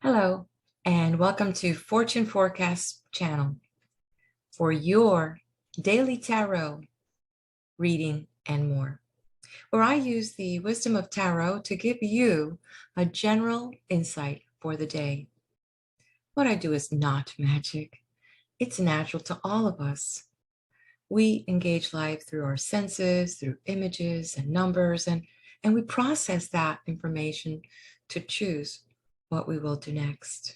Hello, and welcome to Fortune Forecast channel for your daily tarot reading and more, where I use the wisdom of tarot to give you a general insight for the day. What I do is not magic. It's natural to all of us. We engage life through our senses, through images and numbers, and we process that information to choose what we will do next.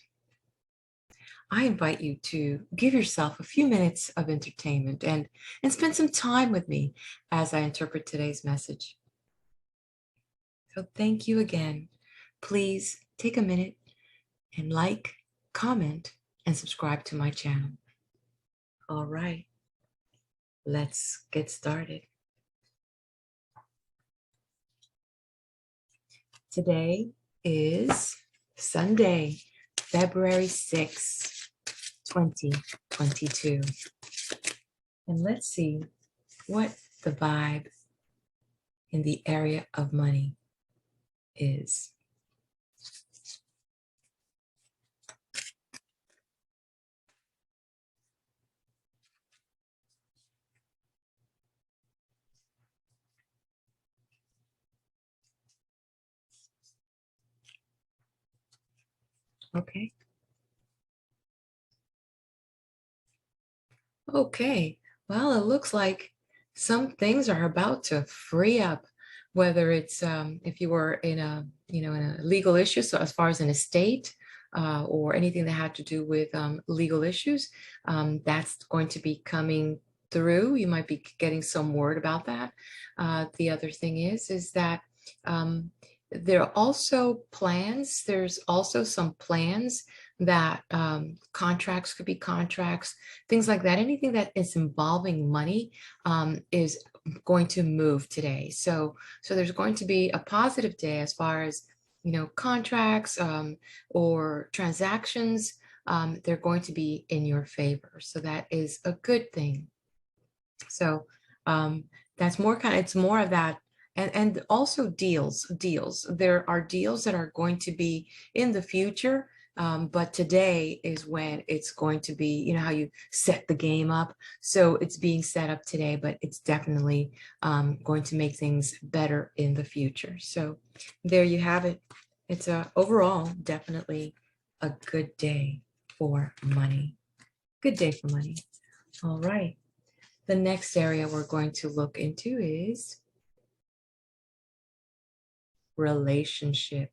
I invite you to give yourself a few minutes of entertainment and spend some time with me as I interpret today's message. So thank you again. Please take a minute and like, comment, and subscribe to my channel. All right, let's get started. Today is Sunday, February 6th, 2022. And let's see what the vibe in the area of money is. Okay. Okay. Well, it looks like some things are about to free up, whether it's if you were in a, in a legal issue, so as far as an estate or anything that had to do with legal issues, that's going to be coming through. You might be getting some word about that. The other thing is that there are also plans. There's also some plans that contracts could be contracts, things like that. Anything that is involving money is going to move today. So there's going to be a positive day as far as, contracts or transactions. They're going to be in your favor. So that is a good thing. So that's more it's more of that. And also deals. There are deals that are going to be in the future, but today is when it's going to be, how you set the game up. So it's being set up today, but it's definitely going to make things better in the future. So there you have it. It's overall definitely a good day for money. Good day for money. All right. The next area we're going to look into is relationship.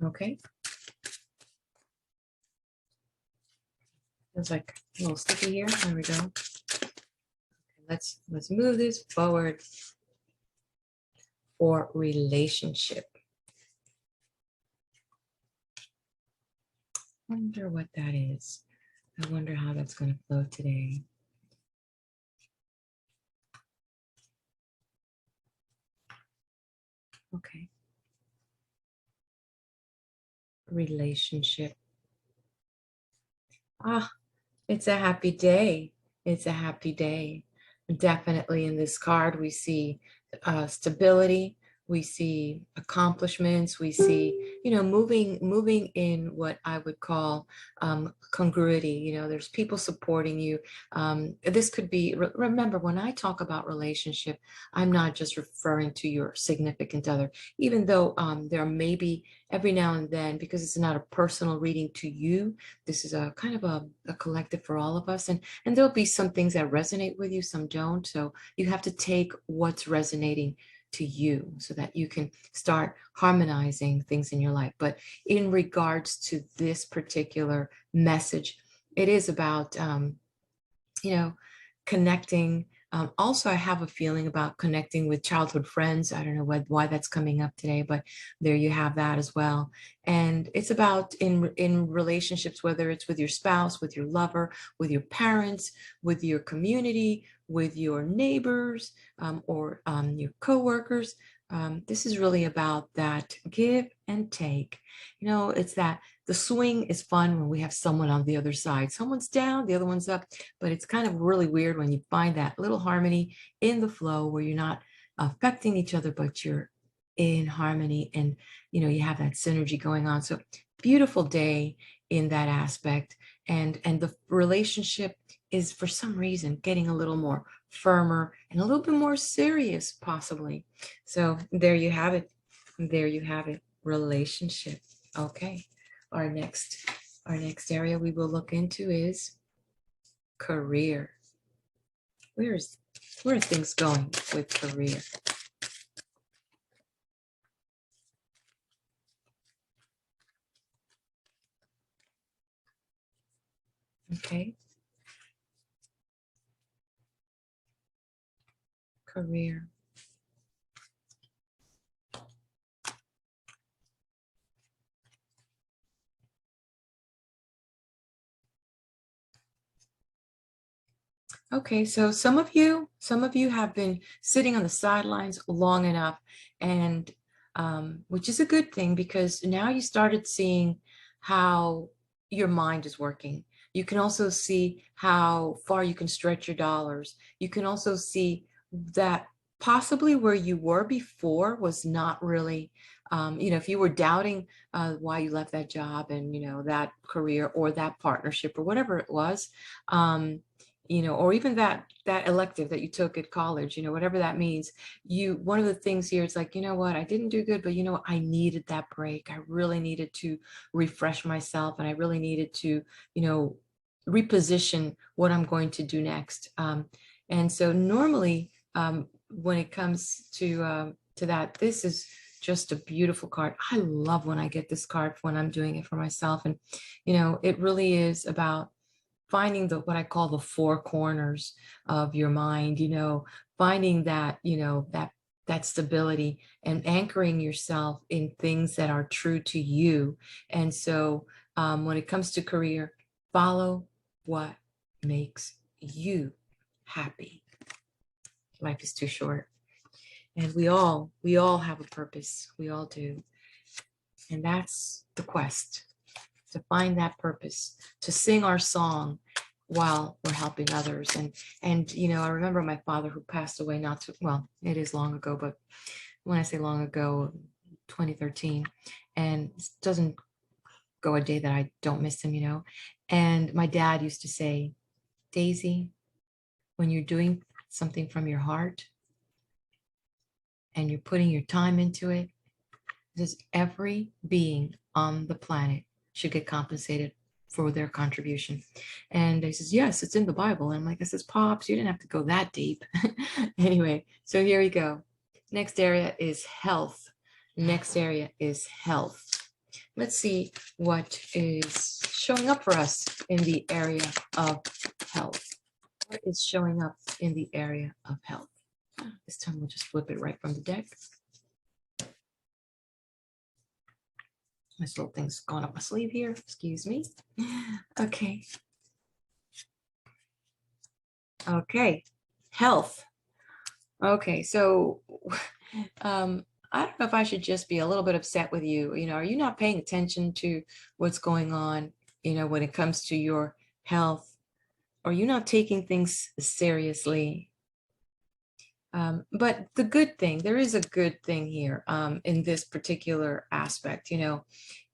Okay. It's like a little sticky here. There we go. Okay, let's move this forward for relationship. Wonder what that is. I wonder how that's going to flow today. Okay. Relationship. It's a happy day. It's a happy day. Definitely in this card, we see stability. We see accomplishments. We see, moving in what I would call congruity. There's people supporting you. This could be, remember, when I talk about relationship, I'm not just referring to your significant other, even though there may be every now and then, because it's not a personal reading to you, this is a kind of a collective for all of us. And there'll be some things that resonate with you, some don't. So you have to take what's resonating to you so that you can start harmonizing things in your life. But in regards to this particular message, it is about, connecting. Also, I have a feeling about connecting with childhood friends. I don't know why that's coming up today, but there you have that as well. And it's about in relationships, whether it's with your spouse, with your lover, with your parents, with your community, with your neighbors, or your coworkers. This is really about that give and take. It's that the swing is fun when we have someone on the other side. Someone's down, the other one's up, but it's kind of really weird when you find that little harmony in the flow where you're not affecting each other, but you're in harmony, and you have that synergy going on. So beautiful day in that aspect. And the relationship is for some reason getting a little more firmer and a little bit more serious, possibly. So there you have it. There you have it. Relationship. Okay. Our next area we will look into is career. Where are things going with career? Okay. Career. Okay, so some of you have been sitting on the sidelines long enough, and which is a good thing, because now you started seeing how your mind is working. You can also see how far you can stretch your dollars. You can also see that possibly where you were before was not really, if you were doubting why you left that job, and that career or that partnership or whatever it was. Or even that elective that you took at college, whatever that means. One of the things here is like, what, I didn't do good, but I needed that break. I really needed to refresh myself, and I really needed to, reposition what I'm going to do next. And so normally, when it comes to that, this is just a beautiful card. I love when I get this card when I'm doing it for myself. And it really is about finding what I call the four corners of your mind, finding that stability, and anchoring yourself in things that are true to you. And so when it comes to career, follow what makes you happy. Life is too short. And we all have a purpose. We all do. And that's the quest, to find that purpose, to sing our song while we're helping others. And I remember my father, who passed away not too well, it is long ago, but when I say long ago, 2013, and it doesn't go a day that I don't miss him. And my dad used to say, Daisy, when you're doing something from your heart and you're putting your time into it, this every being on the planet should get compensated for their contribution. And he says, yes, it's in the Bible. And I'm like, I says, Pops, you didn't have to go that deep. Anyway, so here we go. Next area is health. Next area is health. Let's see what is showing up for us in the area of health. What is showing up in the area of health? This time we'll just flip it right from the deck. This little thing's gone up my sleeve here. Excuse me. Okay. Okay. Health. Okay. So I don't know if I should just be a little bit upset with you. Are you not paying attention to what's going on, when it comes to your health? Are you not taking things seriously? But the good thing, there is a good thing here in this particular aspect.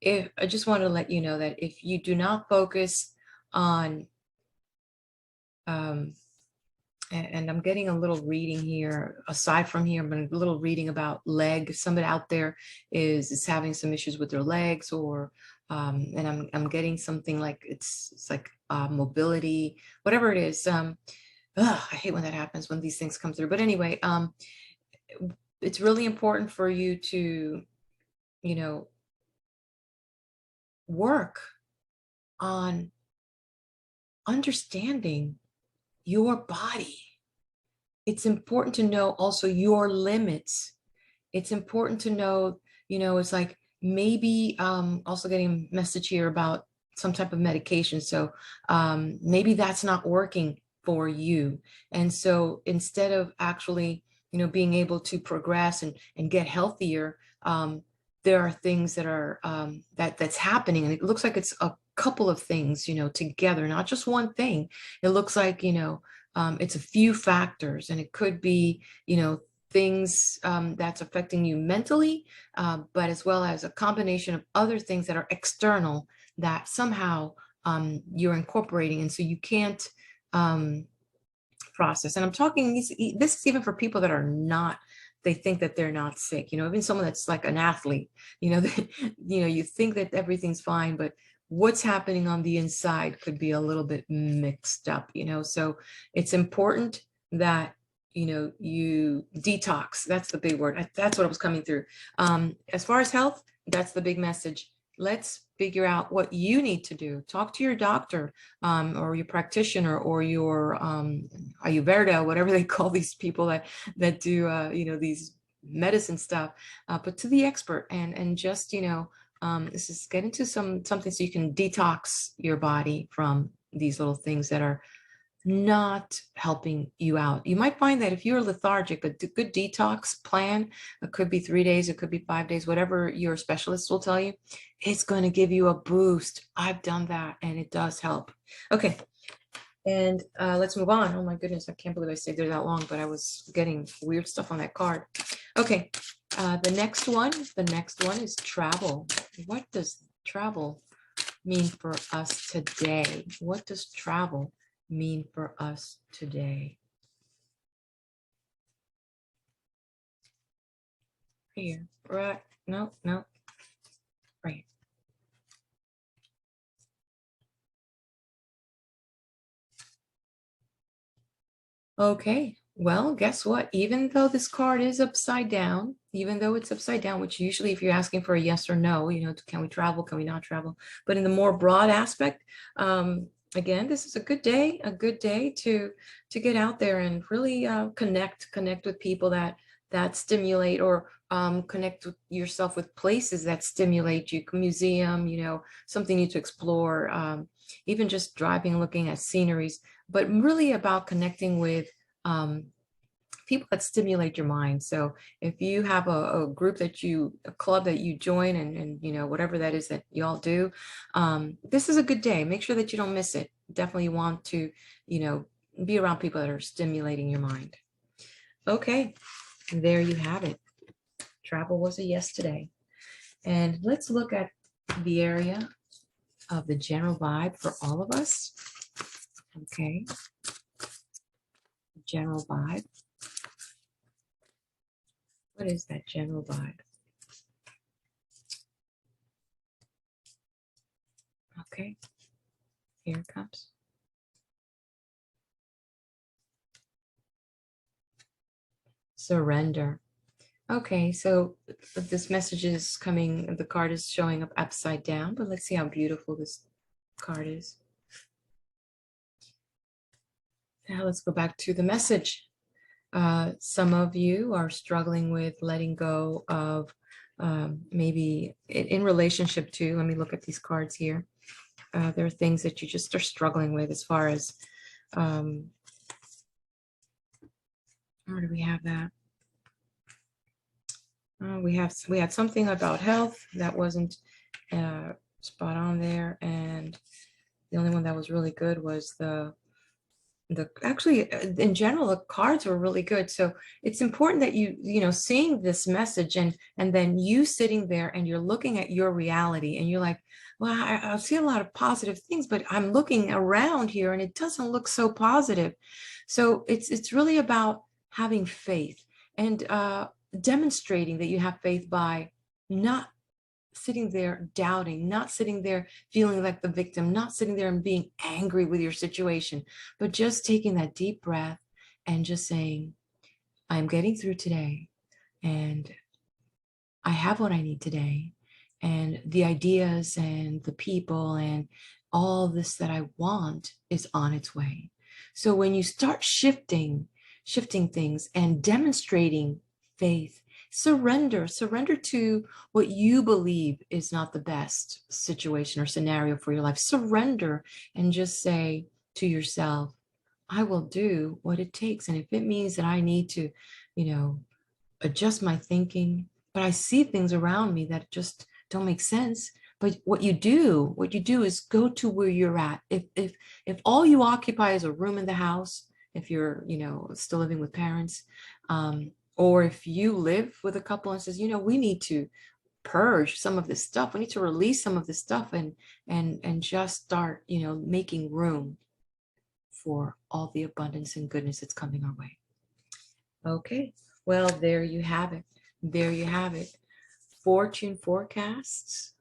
If I just want to let you know that if you do not focus on, and I'm getting a little reading here, aside from here, I'm a little reading about leg. Somebody out there is having some issues with their legs, or and I'm getting something like it's like mobility, whatever it is. I hate when that happens, when these things come through. But anyway, it's really important for you to, work on understanding your body. It's important to know also your limits. It's important to know, it's like maybe also getting a message here about some type of medication. So maybe that's not working for you. And so instead of actually, being able to progress and get healthier, there are things that are that's happening. And it looks like it's a couple of things, together, not just one thing. It looks like, it's a few factors, and it could be, things that's affecting you mentally, but as well as a combination of other things that are external that somehow you're incorporating. And so you can't um, process. And I'm talking, this is even for people that are not, they think that they're not sick, even someone that's like an athlete, you think that everything's fine, but what's happening on the inside could be a little bit mixed up, so it's important that you detox. That's the big word. That's what was coming through. As far as health, that's the big message. Let's figure out what you need to do. Talk to your doctor, or your practitioner, or your Ayurveda, whatever they call these people that do these medicine stuff. But to the expert, and just this is get into something so you can detox your body from these little things that are not helping you out. You might find that if you're lethargic, a good detox plan, it could be 3 days, it could be 5 days, whatever your specialist will tell you, it's going to give you a boost. I've done that and it does help. Okay. And let's move on. Oh my goodness, I can't believe I stayed there that long, but I was getting weird stuff on that card. Okay. The next one is travel. What does travel mean for us today? What does travel mean for us today? Here, right? No, right. Okay, well, guess what? Even though this card is upside down, even though it's upside down, which usually if you're asking for a yes or no, can we travel, can we not travel? But in the more broad aspect, again, this is a good day to get out there and really connect with people that stimulate, or connect with yourself with places that stimulate you, museum, something new to explore, even just driving, looking at sceneries, but really about connecting with people that stimulate your mind. So if you have a group a club that you join, and whatever that is that you all do, this is a good day. Make sure that you don't miss it. Definitely want to, be around people that are stimulating your mind. Okay, there you have it. Travel was a yes today. And let's look at the area of the general vibe for all of us. Okay, general vibe. What is that general vibe? Okay, here it comes. Surrender. Okay, so this message is coming, the card is showing up upside down, but let's see how beautiful this card is. Now let's go back to the message. Some of you are struggling with letting go of maybe in relationship to, let me look at these cards here. There are things that you just are struggling with as far as, where do we have that? We had something about health that wasn't spot on there, and the only one that was really good was the actually in general the cards were really good. So it's important that seeing this message, and then you sitting there and you're looking at your reality and you're like, well, I see a lot of positive things, but I'm looking around here and it doesn't look so positive. So it's really about having faith and demonstrating that you have faith by not sitting there doubting, not sitting there feeling like the victim, not sitting there and being angry with your situation, but just taking that deep breath and just saying, I'm getting through today and I have what I need today. And the ideas and the people and all this that I want is on its way. So when you start shifting things and demonstrating faith, surrender to what you believe is not the best situation or scenario for your life. Surrender and just say to yourself, I will do what it takes. And if it means that I need to, adjust my thinking, but I see things around me that just don't make sense. But what you do is go to where you're at. If all you occupy is a room in the house, if you're, still living with parents, Or if you live with a couple and says, we need to purge some of this stuff. We need to release some of this stuff and just start, making room for all the abundance and goodness that's coming our way. Okay. Well, there you have it. There you have it. Fortune forecasts,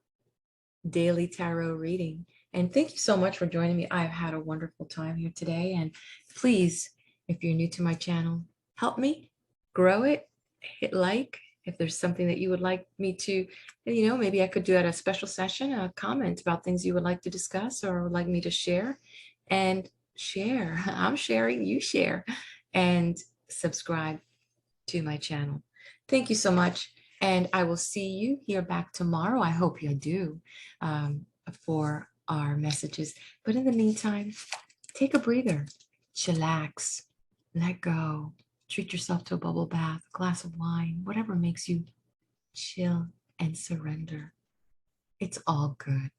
daily tarot reading. And thank you so much for joining me. I've had a wonderful time here today. And please, if you're new to my channel, help me grow it. Hit like if there's something that you would like me to, maybe I could do at a special session, a comment about things you would like to discuss or would like me to share. And share. I'm sharing, you share. And subscribe to my channel. Thank you so much. And I will see you here back tomorrow. I hope you do, for our messages. But in the meantime, take a breather, chillax, let go, treat yourself to a bubble bath, a glass of wine, whatever makes you chill and surrender. It's all good.